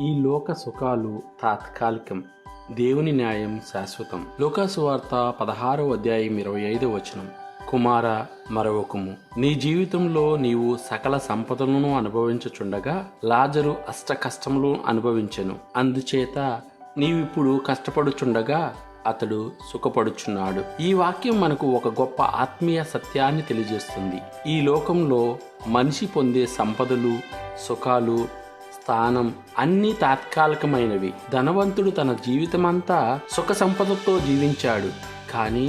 ఈ లోక సుఖాలు తాత్కాలికం, దేవుని న్యాయం శాశ్వతం. లూకాసు వార్త 16:25. కుమార, మరొకము, నీ జీవితంలో నీవు సకల సంపదలను అనుభవించుచుండగా లాజరు అష్ట కష్టములు అనుభవించెను. అందుచేత నీవిప్పుడు కష్టపడుచుండగా అతడు సుఖపడుచున్నాడు. ఈ వాక్యం మనకు ఒక గొప్ప ఆత్మీయ సత్యాన్ని తెలియజేస్తుంది. ఈ లోకంలో మనిషి పొందే సంపదలు, సుఖాలు, స్థానం అన్నీ తాత్కాలికమైనవి. ధనవంతుడు తన జీవితమంతా సుఖ సంపదతో జీవించాడు, కానీ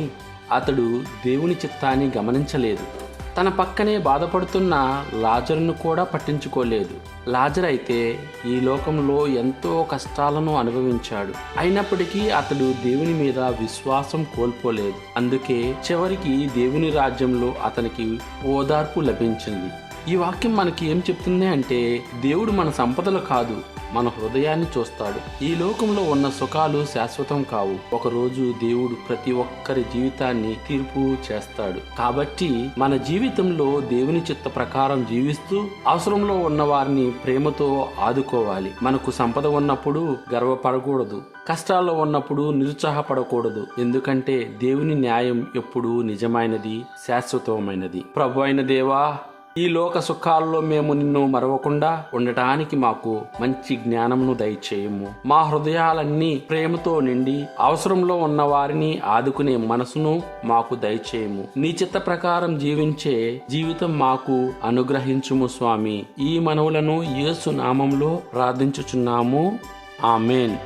అతడు దేవుని చిత్తాన్ని గమనించలేదు. తన పక్కనే బాధపడుతున్న లాజరును కూడా పట్టించుకోలేదు. లాజర్ అయితే ఈ లోకంలో ఎంతో కష్టాలను అనుభవించాడు. అయినప్పటికీ అతడు దేవుని మీద విశ్వాసం కోల్పోలేదు. అందుకే చివరికి దేవుని రాజ్యంలో అతనికి ఓదార్పు లభించింది. ఈ వాక్యం మనకి ఏం చెప్తుంది అంటే, దేవుడు మన సంపదలు కాదు, మన హృదయాన్ని చూస్తాడు. ఈ లోకంలో ఉన్న సుఖాలు శాశ్వతం కావు. ఒకరోజు దేవుడు ప్రతి ఒక్కరి జీవితాన్ని తీర్పు చేస్తాడు. కాబట్టి మన జీవితంలో దేవుని చిత్త ప్రకారం జీవిస్తూ అవసరంలో ఉన్న వారిని ప్రేమతో ఆదుకోవాలి. మనకు సంపద ఉన్నప్పుడు గర్వపడకూడదు, కష్టాల్లో ఉన్నప్పుడు నిరుత్సాహపడకూడదు. ఎందుకంటే దేవుని న్యాయం ఎప్పుడూ నిజమైనది, శాశ్వతమైనది. ప్రభు అయిన దేవా, ఈ లోక సుఖాల్లో మేము నిన్ను మరవకుండా ఉండటానికి మాకు మంచి జ్ఞానమును దయచేయము. మా హృదయాలన్నీ ప్రేమతో నిండి అవసరంలో ఉన్న వారిని ఆదుకునే మనసును మాకు దయచేయము. నీ చిత్త ప్రకారం జీవించే జీవితం మాకు అనుగ్రహించుము స్వామి. ఈ మనవులను యేసు నామంలో ప్రార్థించుచున్నాము. ఆమేన్.